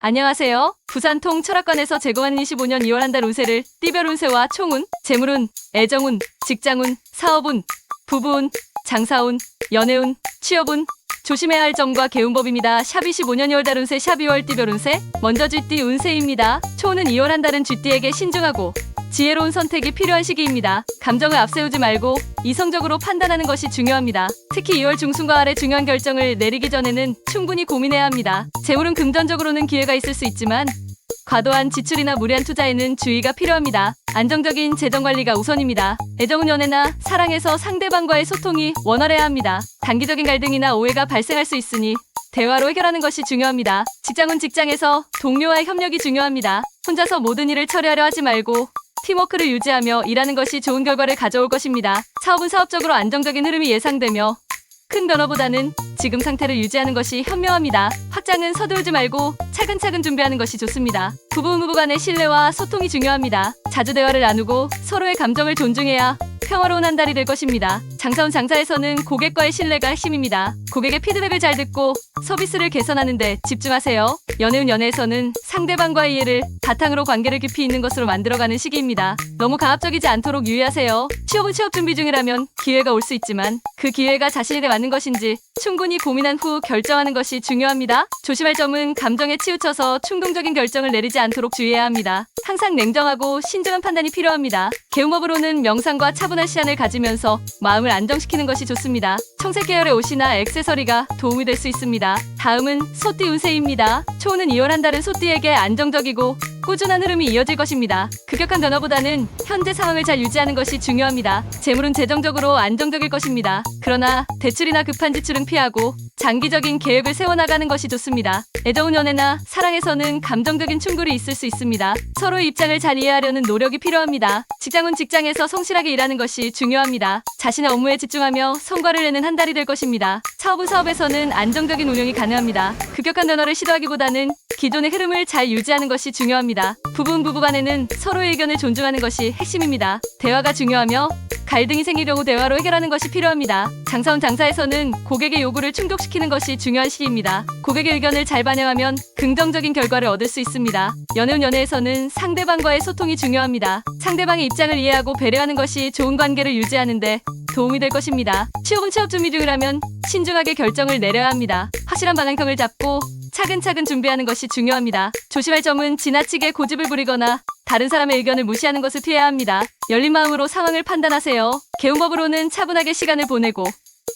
안녕하세요. 부산통 철학관에서 제공하는 25년 2월 한 달 운세를 띠별 운세와 총운, 재물운, 애정운, 직장운, 사업운, 부부운, 장사운, 연애운, 취업운, 조심해야 할 점과 개운법입니다. 샵 25년 2월 달 운세 샵 2월 띠별 운세. 먼저 쥐띠 운세입니다. 초운은 2월 한 달은 쥐띠에게 신중하고 지혜로운 선택이 필요한 시기입니다. 감정을 앞세우지 말고 이성적으로 판단하는 것이 중요합니다. 특히 2월 중순과 아래 중요한 결정을 내리기 전에는 충분히 고민해야 합니다. 재물은 금전적으로는 기회가 있을 수 있지만 과도한 지출이나 무리한 투자에는 주의가 필요합니다. 안정적인 재정관리가 우선입니다. 애정은 연애나 사랑에서 상대방과의 소통이 원활해야 합니다. 단기적인 갈등이나 오해가 발생할 수 있으니 대화로 해결하는 것이 중요합니다. 직장은 직장에서 동료와의 협력이 중요합니다. 혼자서 모든 일을 처리하려 하지 말고 팀워크를 유지하며 일하는 것이 좋은 결과를 가져올 것입니다. 사업은 사업적으로 안정적인 흐름이 예상되며 큰 변화보다는 지금 상태를 유지하는 것이 현명합니다. 확장은 서두르지 말고 차근차근 준비하는 것이 좋습니다. 부부 간의 신뢰와 소통이 중요합니다. 자주 대화를 나누고 서로의 감정을 존중해야 평화로운 한 달이 될 것입니다. 장사운 장사에서는 고객과의 신뢰가 핵심입니다. 고객의 피드백을 잘 듣고 서비스를 개선하는 데 집중하세요. 연애운 연애에서는 상대방과의 이해를 바탕으로 관계를 깊이 있는 것으로 만들어가는 시기입니다. 너무 가압적이지 않도록 유의하세요. 취업은 취업 준비 중이라면 기회가 올 수 있지만 그 기회가 자신에게 맞는 것인지 충분히 고민한 후 결정하는 것이 중요합니다. 조심할 점은 감정에 치우쳐서 충동적인 결정을 내리지 않도록 주의해야 합니다. 항상 냉정하고 신중한 판단이 필요합니다. 개운법으로는 명상과 차분한 시간을 가지면서 마음을 안정시키는 것이 좋습니다. 청색 계열의 옷이나 액세서리가 도움이 될 수 있습니다. 다음은 소띠 운세입니다. 초운은 2월 한 달은 소띠에게 안정적이고 꾸준한 흐름이 이어질 것입니다. 급격한 변화보다는 현재 상황을 잘 유지하는 것이 중요합니다. 재물은 재정적으로 안정적일 것입니다. 그러나 대출이나 급한 지출은 피하고 장기적인 계획을 세워나가는 것이 좋습니다. 애정운 연애나 사랑에서는 감정적인 충돌이 있을 수 있습니다. 서로의 입장을 잘 이해하려는 노력이 필요합니다. 직장은 직장에서 성실하게 일하는 것이 중요합니다. 자신의 업무에 집중하며 성과를 내는 한 달이 될 것입니다. 사업은 사업에서는 안정적인 운영이 가능합니다. 급격한 변화를 시도하기보다는 기존의 흐름을 잘 유지하는 것이 중요합니다. 부부는 부부간에는 서로의 의견을 존중하는 것이 핵심입니다. 대화가 중요하며 갈등이 생길 경우 대화로 해결하는 것이 필요합니다. 장사운 장사에서는 고객의 요구를 충족시키는 것이 중요한 시기입니다. 고객의 의견을 잘 반영하면 긍정적인 결과를 얻을 수 있습니다. 연애운 연애에서는 상대방과의 소통이 중요합니다. 상대방의 입장을 이해하고 배려하는 것이 좋은 관계를 유지하는 데 도움이 될 것입니다. 취업은 취업 준비 중이라면 신중하게 결정을 내려야 합니다. 확실한 방향성을 잡고 차근차근 준비하는 것이 중요합니다. 조심할 점은 지나치게 고집을 부리거나 다른 사람의 의견을 무시하는 것을 피해야 합니다. 열린 마음으로 상황을 판단하세요. 개운법으로는 차분하게 시간을 보내고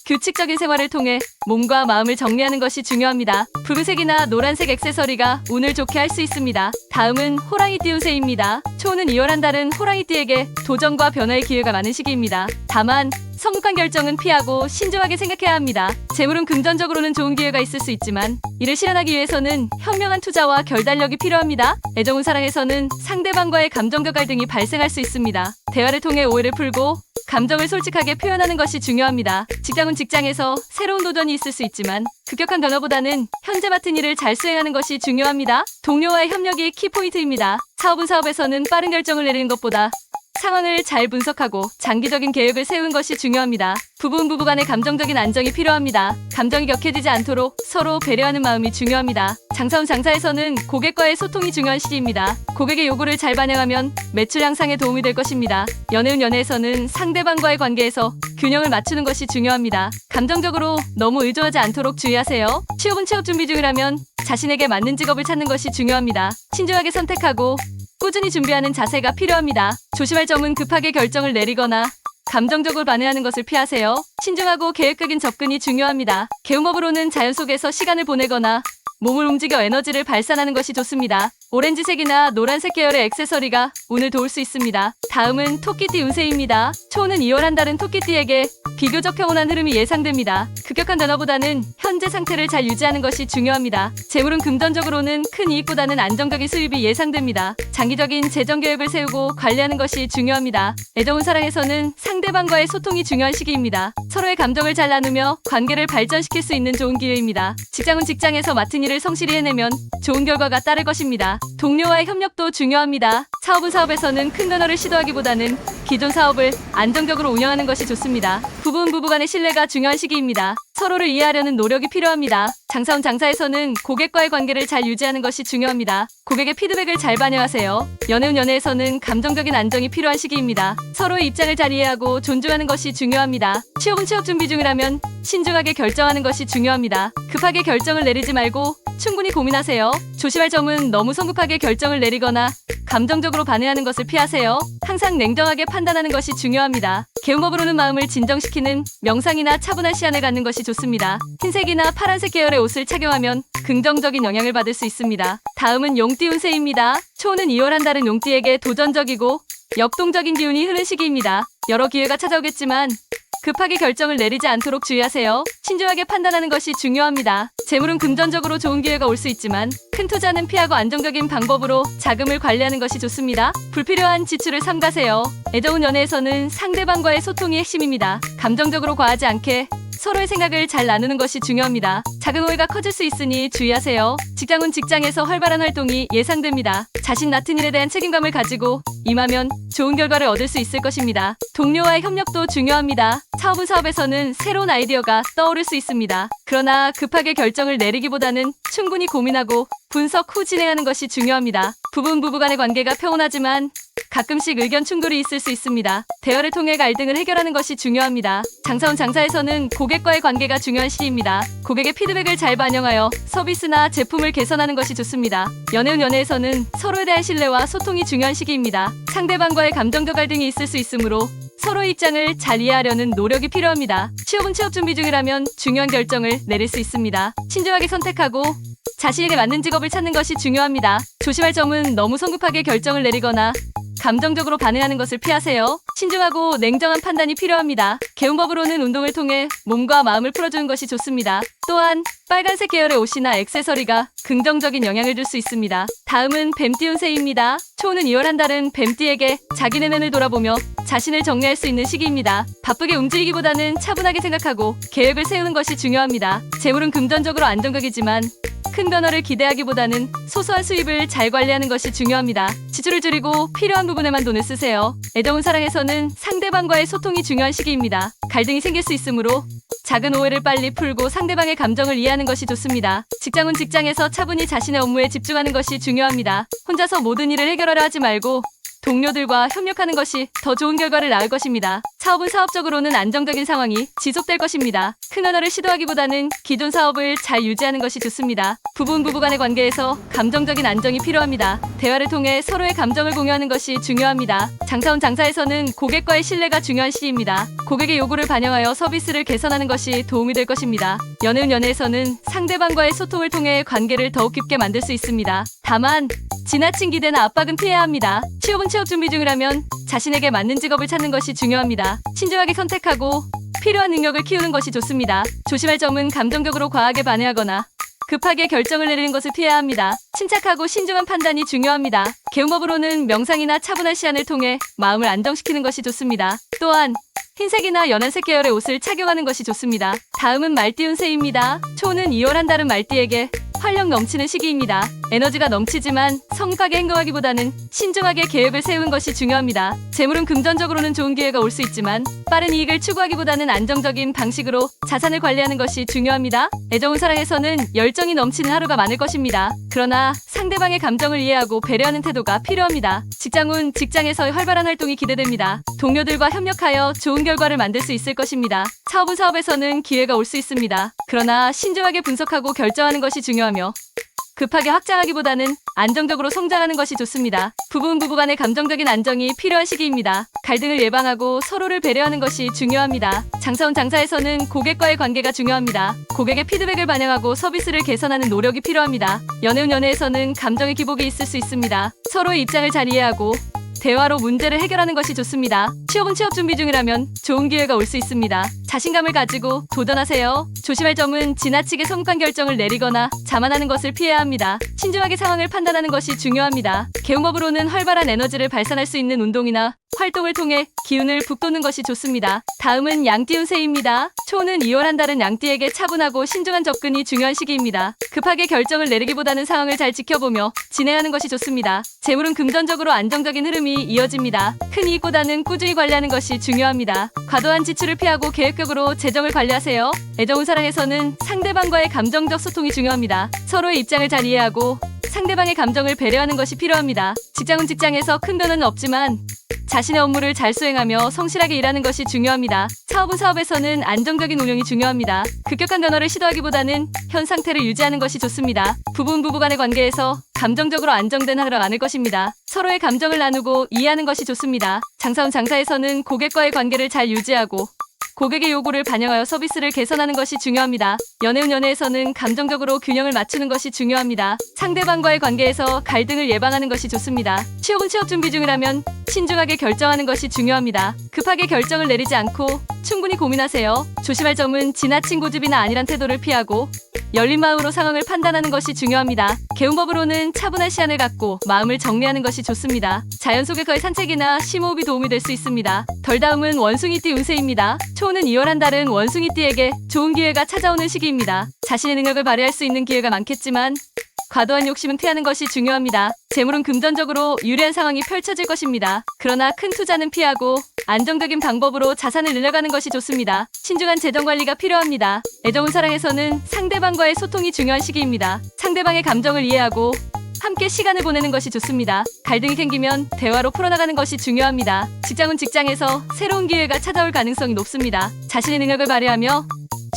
규칙적인 생활을 통해 몸과 마음을 정리하는 것이 중요합니다. 붉은색이나 노란색 액세서리가 운을 좋게 할 수 있습니다. 다음은 호랑이띠 운세입니다. 초운은 2월 한 달은 호랑이띠에게 도전과 변화의 기회가 많은 시기입니다. 다만 성급한 결정은 피하고 신중하게 생각해야 합니다. 재물은 금전적으로는 좋은 기회가 있을 수 있지만 이를 실현하기 위해서는 현명한 투자와 결단력이 필요합니다. 애정운 사랑에서는 상대방과의 감정적 갈등이 발생할 수 있습니다. 대화를 통해 오해를 풀고 감정을 솔직하게 표현하는 것이 중요합니다. 직장은 직장에서 새로운 도전이 있을 수 있지만 급격한 변화보다는 현재 맡은 일을 잘 수행하는 것이 중요합니다. 동료와의 협력이 키포인트입니다. 사업은 사업에서는 빠른 결정을 내리는 것보다 상황을 잘 분석하고 장기적인 계획을 세우는 것이 중요합니다. 부부는 부부간의 감정적인 안정이 필요합니다. 감정이 격해지지 않도록 서로 배려하는 마음이 중요합니다. 장사운 장사에서는 고객과의 소통이 중요한 시기입니다. 고객의 요구를 잘 반영하면 매출 향상에 도움이 될 것입니다. 연애운 연애에서는 상대방과의 관계에서 균형을 맞추는 것이 중요합니다. 감정적으로 너무 의존하지 않도록 주의하세요. 취업은 취업 준비 중이라면 자신에게 맞는 직업을 찾는 것이 중요합니다. 신중하게 선택하고 꾸준히 준비하는 자세가 필요합니다. 조심할 점은 급하게 결정을 내리거나 감정적으로 반응하는 것을 피하세요. 신중하고 계획적인 접근이 중요합니다. 개운법으로는 자연 속에서 시간을 보내거나 몸을 움직여 에너지를 발산하는 것이 좋습니다. 오렌지색이나 노란색 계열의 액세서리가 운을 도울 수 있습니다. 다음은 토끼띠 운세입니다. 초운은 2월 한 달은 토끼띠에게 비교적 평온한 흐름이 예상됩니다. 급격한 변화보다는 현재 상태를 잘 유지하는 것이 중요합니다. 재물은 금전적으로는 큰 이익보다는 안정적인 수입이 예상됩니다. 장기적인 재정 계획을 세우고 관리하는 것이 중요합니다. 애정운 사랑에서는 상대방과의 소통이 중요한 시기입니다. 서로의 감정을 잘 나누며 관계를 발전시킬 수 있는 좋은 기회입니다. 직장은 직장에서 맡은 일을 성실히 해내면 좋은 결과가 따를 것입니다. 동료와의 협력도 중요합니다. 사업은 사업에서는 큰 변화를 시도하기보다는 기존 사업을 안정적으로 운영하는 것이 좋습니다. 부부는 부부간의 신뢰가 중요한 시기입니다. 서로를 이해하려는 노력이 필요합니다. 장사원 장사에서는 고객과의 관계를 잘 유지하는 것이 중요합니다. 고객의 피드백을 잘 반영하세요. 연애운 연애에서는 감정적인 안정이 필요한 시기입니다. 서로의 입장을 잘 이해하고 존중하는 것이 중요합니다. 취업은 취업 준비 중이라면 신중하게 결정하는 것이 중요합니다. 급하게 결정을 내리지 말고 충분히 고민하세요. 조심할 점은 너무 성급하게 결정을 내리거나 감정적으로 반응하는 것을 피하세요. 항상 냉정하게 판단하는 것이 중요합니다. 개운법으로는 마음을 진정시키는 명상이나 차분한 시간을 갖는 것이 좋습니다. 흰색이나 파란색 계열의 옷을 착용하면 긍정적인 영향을 받을 수 있습니다. 다음은 용띠 운세입니다. 초는 2월 한 달은 용띠에게 도전적이고 역동적인 기운이 흐르는 시기입니다. 여러 기회가 찾아오겠지만 급하게 결정을 내리지 않도록 주의하세요. 신중하게 판단하는 것이 중요합니다. 재물은 금전적으로 좋은 기회가 올 수 있지만 큰 투자는 피하고 안정적인 방법으로 자금을 관리하는 것이 좋습니다. 불필요한 지출을 삼가세요. 애정운 연애에서는 상대방과의 소통이 핵심입니다. 감정적으로 과하지 않게 서로의 생각을 잘 나누는 것이 중요합니다. 작은 오해가 커질 수 있으니 주의하세요. 직장은 직장에서 활발한 활동이 예상됩니다. 자신 맡은 일에 대한 책임감을 가지고 임하면 좋은 결과를 얻을 수 있을 것입니다. 동료와의 협력도 중요합니다. 사업은 사업에서는 새로운 아이디어가 떠오를 수 있습니다. 그러나 급하게 결정을 내리기보다는 충분히 고민하고 분석 후 진행하는 것이 중요합니다. 부부는 부부간의 관계가 평온하지만 가끔씩 의견 충돌이 있을 수 있습니다. 대화를 통해 갈등을 해결하는 것이 중요합니다. 장사원 장사에서는 고객과의 관계가 중요한 시기입니다. 고객의 피드백을 잘 반영하여 서비스나 제품을 개선하는 것이 좋습니다. 연애운 연애에서는 서로에 대한 신뢰와 소통이 중요한 시기입니다. 상대방과의 감정적 갈등이 있을 수 있으므로 서로의 입장을 잘 이해하려는 노력이 필요합니다. 취업은 취업 준비 중이라면 중요한 결정을 내릴 수 있습니다. 신중하게 선택하고 자신에게 맞는 직업을 찾는 것이 중요합니다. 조심할 점은 너무 성급하게 결정을 내리거나 감정적으로 반응하는 것을 피하세요. 신중하고 냉정한 판단이 필요합니다. 개운법으로는 운동을 통해 몸과 마음을 풀어주는 것이 좋습니다. 또한 빨간색 계열의 옷이나 액세서리가 긍정적인 영향을 줄 수 있습니다. 다음은 뱀띠 운세입니다. 초는 2월 한 달은 뱀띠에게 자기 내면을 돌아보며 자신을 정리할 수 있는 시기입니다. 바쁘게 움직이기보다는 차분하게 생각하고 계획을 세우는 것이 중요합니다. 재물은 금전적으로 안정적이지만 큰 변화를 기대하기보다는 소소한 수입을 잘 관리하는 것이 중요합니다. 지출을 줄이고 필요한 부분에만 돈을 쓰세요. 애정운 사랑에서는 상대방과의 소통이 중요한 시기입니다. 갈등이 생길 수 있으므로 작은 오해를 빨리 풀고 상대방의 감정을 이해하는 것이 좋습니다. 직장은 직장에서 차분히 자신의 업무에 집중하는 것이 중요합니다. 혼자서 모든 일을 해결하려 하지 말고 동료들과 협력하는 것이 더 좋은 결과를 낳을 것입니다. 사업은 사업적으로는 안정적인 상황이 지속될 것입니다. 큰 변화를 시도하기보다는 기존 사업을 잘 유지하는 것이 좋습니다. 부부는 부부간의 관계에서 감정적인 안정이 필요합니다. 대화를 통해 서로의 감정을 공유하는 것이 중요합니다. 장사원 장사에서는 고객과의 신뢰가 중요한 시기입니다. 고객의 요구를 반영하여 서비스를 개선하는 것이 도움이 될 것입니다. 연애운 연애에서는 상대방과의 소통을 통해 관계를 더욱 깊게 만들 수 있습니다. 다만 지나친 기대나 압박은 피해야 합니다. 취업은 취업 준비 중이라면 자신에게 맞는 직업을 찾는 것이 중요합니다. 신중하게 선택하고 필요한 능력을 키우는 것이 좋습니다. 조심할 점은 감정적으로 과하게 반응하거나 급하게 결정을 내리는 것을 피해야 합니다. 침착하고 신중한 판단이 중요합니다. 개운법으로는 명상이나 차분한 시간을 통해 마음을 안정시키는 것이 좋습니다. 또한 흰색이나 연한색 계열의 옷을 착용하는 것이 좋습니다. 다음은 말띠 운세입니다. 초는 2월 한 달은 말띠에게 활력 넘치는 시기입니다. 에너지가 넘치지만 성급하게 행동하기보다는 신중하게 계획을 세우는 것이 중요합니다. 재물은 금전적으로는 좋은 기회가 올 수 있지만 빠른 이익을 추구하기보다는 안정적인 방식으로 자산을 관리하는 것이 중요합니다. 애정운 사랑에서는 열정이 넘치는 하루가 많을 것입니다. 그러나 상대방의 감정을 이해하고 배려하는 태도가 필요합니다. 직장운 직장에서의 활발한 활동이 기대됩니다. 동료들과 협력하여 좋은 결과를 만들 수 있을 것입니다. 사업은 사업에서는 기회가 올 수 있습니다. 그러나 신중하게 분석하고 결정하는 것이 중요하며 급하게 확장하기보다는 안정적으로 성장하는 것이 좋습니다. 부부는 부부간의 감정적인 안정이 필요한 시기입니다. 갈등을 예방하고 서로를 배려하는 것이 중요합니다. 장사원 장사에서는 고객과의 관계가 중요합니다. 고객의 피드백을 반영하고 서비스를 개선하는 노력이 필요합니다. 연애운 연애에서는 감정의 기복이 있을 수 있습니다. 서로의 입장을 잘 이해하고 대화로 문제를 해결하는 것이 좋습니다. 취업은 취업 준비 중이라면 좋은 기회가 올 수 있습니다. 자신감을 가지고 도전하세요. 조심할 점은 지나치게 성급한 결정을 내리거나 자만하는 것을 피해야 합니다. 신중하게 상황을 판단하는 것이 중요합니다. 개운법으로는 활발한 에너지를 발산할 수 있는 운동이나 활동을 통해 기운을 북돋는 것이 좋습니다. 다음은 양띠 운세입니다. 초는 2월 한 달은 양띠에게 차분하고 신중한 접근이 중요한 시기입니다. 급하게 결정을 내리기보다는 상황을 잘 지켜보며 진행하는 것이 좋습니다. 재물은 금전적으로 안정적인 흐름이 이어집니다. 큰 이익보다는 꾸준히 관리하는 것이 중요합니다. 과도한 지출을 피하고 계획적으로 재정을 관리하세요. 애정운 사랑에서는 상대방과의 감정적 소통이 중요합니다. 서로의 입장을 잘 이해하고 상대방의 감정을 배려하는 것이 필요합니다. 직장은 직장에서 큰 변화는 없지만 자신의 업무를 잘 수행하며 성실하게 일하는 것이 중요합니다. 사업은 사업에서는 안정적인 운영이 중요합니다. 급격한 변화를 시도하기보다는 현 상태를 유지하는 것이 좋습니다. 부부는 부부 간의 관계에서 감정적으로 안정된 하루가 많을 것입니다. 서로의 감정을 나누고 이해하는 것이 좋습니다. 장사운 장사에서는 고객과의 관계를 잘 유지하고 고객의 요구를 반영하여 서비스를 개선하는 것이 중요합니다. 연애운 연애에서는 감정적으로 균형을 맞추는 것이 중요합니다. 상대방과의 관계에서 갈등을 예방하는 것이 좋습니다. 취업은 취업 준비 중이라면 신중하게 결정하는 것이 중요합니다. 급하게 결정을 내리지 않고 충분히 고민하세요. 조심할 점은 지나친 고집이나 안일한 태도를 피하고 열린 마음으로 상황을 판단하는 것이 중요합니다. 개운법으로는 차분한 시안을 갖고 마음을 정리하는 것이 좋습니다. 자연 속에서의 산책이나 심호흡이 도움이 될 수 있습니다. 다음은 원숭이띠 운세입니다. 초는 2월 한 달은 원숭이띠에게 좋은 기회가 찾아오는 시기입니다. 자신의 능력을 발휘할 수 있는 기회가 많겠지만 과도한 욕심은 피하는 것이 중요합니다. 재물은 금전적으로 유리한 상황이 펼쳐질 것입니다. 그러나 큰 투자는 피하고 안정적인 방법으로 자산을 늘려가는 것이 좋습니다. 신중한 재정 관리가 필요합니다. 애정운 사랑에서는 상대방과의 소통이 중요한 시기입니다. 상대방의 감정을 이해하고 함께 시간을 보내는 것이 좋습니다. 갈등이 생기면 대화로 풀어나가는 것이 중요합니다. 직장은 직장에서 새로운 기회가 찾아올 가능성이 높습니다. 자신의 능력을 발휘하며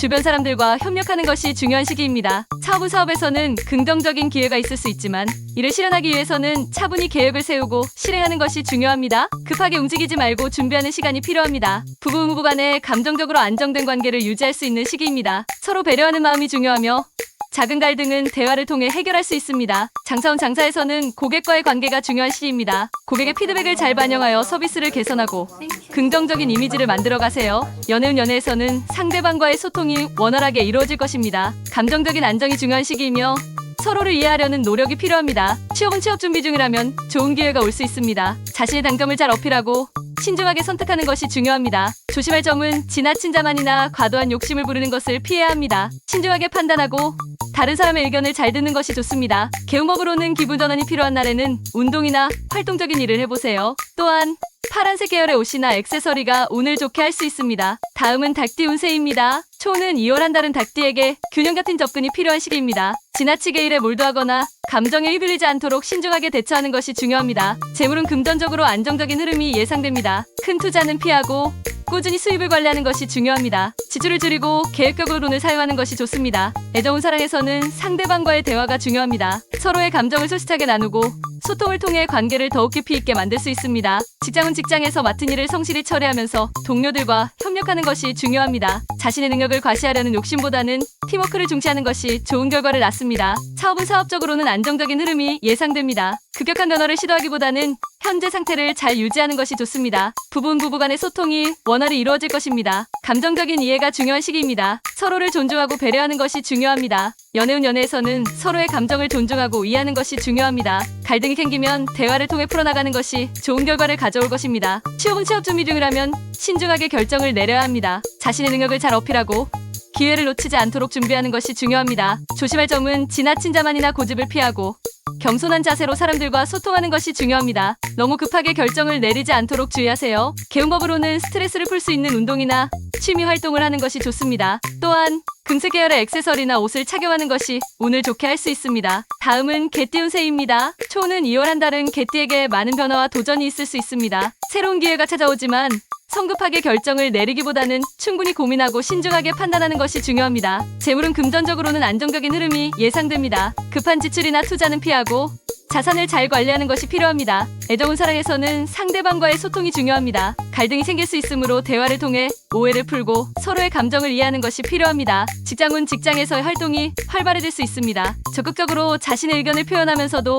주변 사람들과 협력하는 것이 중요한 시기입니다. 사업은 사업에서는 긍정적인 기회가 있을 수 있지만 이를 실현하기 위해서는 차분히 계획을 세우고 실행하는 것이 중요합니다. 급하게 움직이지 말고 준비하는 시간이 필요합니다. 부부 간의 감정적으로 안정된 관계를 유지할 수 있는 시기입니다. 서로 배려하는 마음이 중요하며 작은 갈등은 대화를 통해 해결할 수 있습니다. 장사운 장사에서는 고객과의 관계가 중요한 시기입니다. 고객의 피드백을 잘 반영하여 서비스를 개선하고 긍정적인 이미지를 만들어 가세요. 연애운 연애에서는 상대방과의 소통이 원활하게 이루어질 것입니다. 감정적인 안정이 중요한 시기이며 서로를 이해하려는 노력이 필요합니다. 취업은 취업 준비 중이라면 좋은 기회가 올 수 있습니다. 자신의 장점을 잘 어필하고 신중하게 선택하는 것이 중요합니다. 조심할 점은 지나친 자만이나 과도한 욕심을 부르는 것을 피해야 합니다. 신중하게 판단하고 다른 사람의 의견을 잘 듣는 것이 좋습니다. 개운법으로는 기분 전환이 필요한 날에는 운동이나 활동적인 일을 해보세요. 또한 파란색 계열의 옷이나 액세서리가 운을 좋게 할 수 있습니다. 다음은 닭띠 운세입니다. 초는 2월 한 달은 닭띠에게 균형 같은 접근이 필요한 시기입니다. 지나치게 일에 몰두하거나 감정에 휘둘리지 않도록 신중하게 대처하는 것이 중요합니다. 재물은 금전적으로 안정적인 흐름이 예상됩니다. 큰 투자는 피하고 꾸준히 수입을 관리하는 것이 중요합니다. 지출을 줄이고 계획적으로 돈을 사용하는 것이 좋습니다. 애정운 사랑에서는 상대방과의 대화가 중요합니다. 서로의 감정을 솔직하게 나누고 소통을 통해 관계를 더욱 깊이 있게 만들 수 있습니다. 직장은 직장에서 맡은 일을 성실히 처리하면서 동료들과 협력하는 것이 중요합니다. 자신의 능력을 과시하려는 욕심보다는 팀워크를 중시하는 것이 좋은 결과를 낳습니다. 사업은 사업적으로는 안정적인 흐름이 예상됩니다. 급격한 변화를 시도하기보다는 현재 상태를 잘 유지하는 것이 좋습니다. 부부는 부부 간의 소통이 원활히 이루어질 것입니다. 감정적인 이해가 중요한 시기입니다. 서로를 존중하고 배려하는 것이 중요합니다. 연애운 연애에서는 서로의 감정을 존중하고 이해하는 것이 중요합니다. 갈등이 생기면 대화를 통해 풀어나가는 것이 좋은 결과를 가져올 것입니다. 취업은 취업 준비 중이라면 신중하게 결정을 내려야 합니다. 자신의 능력을 잘 어필하고 기회를 놓치지 않도록 준비하는 것이 중요합니다. 조심할 점은 지나친 자만이나 고집을 피하고 겸손한 자세로 사람들과 소통하는 것이 중요합니다. 너무 급하게 결정을 내리지 않도록 주의하세요. 개운법으로는 스트레스를 풀 수 있는 운동이나 취미 활동을 하는 것이 좋습니다. 또한 금색 계열의 액세서리나 옷을 착용하는 것이 운을 좋게 할 수 있습니다. 다음은 개띠 운세입니다. 초는 2월 한 달은 개띠에게 많은 변화와 도전이 있을 수 있습니다. 새로운 기회가 찾아오지만 성급하게 결정을 내리기보다는 충분히 고민하고 신중하게 판단하는 것이 중요합니다. 재물은 금전적으로는 안정적인 흐름이 예상됩니다. 급한 지출이나 투자는 피하고 자산을 잘 관리하는 것이 필요합니다. 애정운 사랑에서는 상대방과의 소통이 중요합니다. 갈등이 생길 수 있으므로 대화를 통해 오해를 풀고 서로의 감정을 이해하는 것이 필요합니다. 직장은 직장에서의 활동이 활발해질 수 있습니다. 적극적으로 자신의 의견을 표현하면서도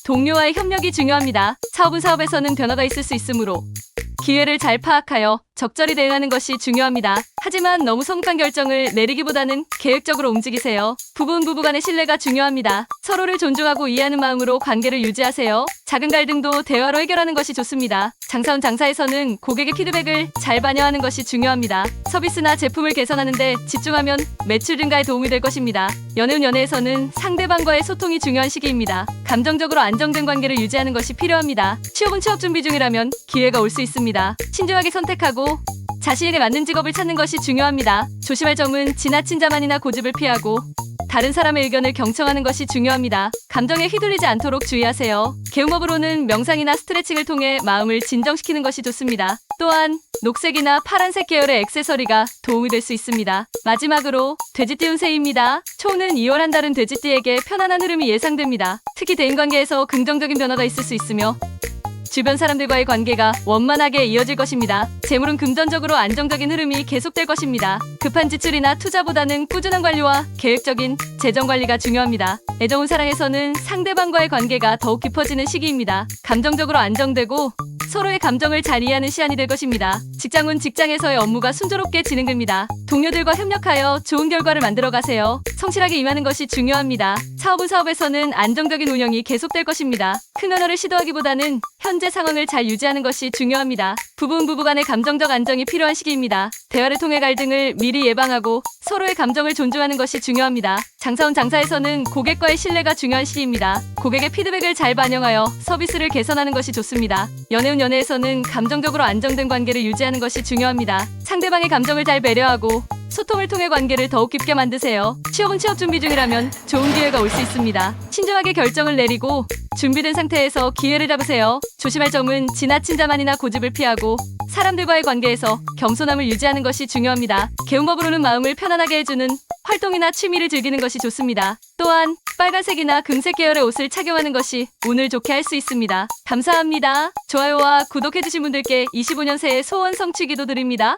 동료와의 협력이 중요합니다. 사업은 사업에서는 변화가 있을 수 있으므로 기회를 잘 파악하여 적절히 대응하는 것이 중요합니다. 하지만 너무 성급한 결정을 내리기보다는 계획적으로 움직이세요. 부부는 부부간의 신뢰가 중요합니다. 서로를 존중하고 이해하는 마음으로 관계를 유지하세요. 작은 갈등도 대화로 해결하는 것이 좋습니다. 장사원 장사에서는 고객의 피드백을 잘 반영하는 것이 중요합니다. 서비스나 제품을 개선하는 데 집중하면 매출 증가에 도움이 될 것입니다. 연애운 연애에서는 상대방과의 소통이 중요한 시기입니다. 감정적으로 안정된 관계를 유지하는 것이 필요합니다. 취업은 취업 준비 중이라면 기회가 올 수 있습니다. 신중하게 선택하고 자신에게 맞는 직업을 찾는 것이 중요합니다. 조심할 점은 지나친 자만이나 고집을 피하고 다른 사람의 의견을 경청하는 것이 중요합니다. 감정에 휘둘리지 않도록 주의하세요. 개운법으로는 명상이나 스트레칭을 통해 마음을 진정시키는 것이 좋습니다. 또한 녹색이나 파란색 계열의 액세서리가 도움이 될 수 있습니다. 마지막으로 돼지띠 운세입니다. 초는 2월 한 달은 돼지띠에게 편안한 흐름이 예상됩니다. 특히 대인관계에서 긍정적인 변화가 있을 수 있으며 주변 사람들과의 관계가 원만하게 이어질 것입니다. 재물은 금전적으로 안정적인 흐름이 계속될 것입니다. 급한 지출이나 투자보다는 꾸준한 관리와 계획적인 재정 관리가 중요합니다. 애정운 사랑에서는 상대방과의 관계가 더욱 깊어지는 시기입니다. 감정적으로 안정되고 서로의 감정을 잘 이해하는 시간이 될 것입니다. 직장운 직장에서의 업무가 순조롭게 진행됩니다. 동료들과 협력하여 좋은 결과를 만들어 가세요. 성실하게 임하는 것이 중요합니다. 사업은 사업에서는 안정적인 운영이 계속될 것입니다. 큰 변화를 시도하기보다는 현재 상황을 잘 유지하는 것이 중요합니다. 부부는 부부간의 감정적 안정이 필요한 시기입니다. 대화를 통해 갈등을 미리 예방하고 서로의 감정을 존중하는 것이 중요합니다. 장사원 장사에서는 고객과의 신뢰가 중요한 시기입니다. 고객의 피드백을 잘 반영하여 서비스를 개선하는 것이 좋습니다. 연애운 연애에서는 감정적으로 안정된 관계를 유지하는 것이 중요합니다. 상대방의 감정을 잘 배려하고 소통을 통해 관계를 더욱 깊게 만드세요. 취업은 취업 준비 중이라면 좋은 기회가 올 수 있습니다. 신중하게 결정을 내리고 준비된 상태에서 기회를 잡으세요. 조심할 점은 지나친 자만이나 고집을 피하고 사람들과의 관계에서 겸손함을 유지하는 것이 중요합니다. 개운법으로는 마음을 편안하게 해주는 활동이나 취미를 즐기는 것이 좋습니다. 또한 빨간색이나 금색 계열의 옷을 착용하는 것이 운을 좋게 할 수 있습니다. 감사합니다. 좋아요와 구독해주신 분들께 25년 새해 소원 성취 기도 드립니다.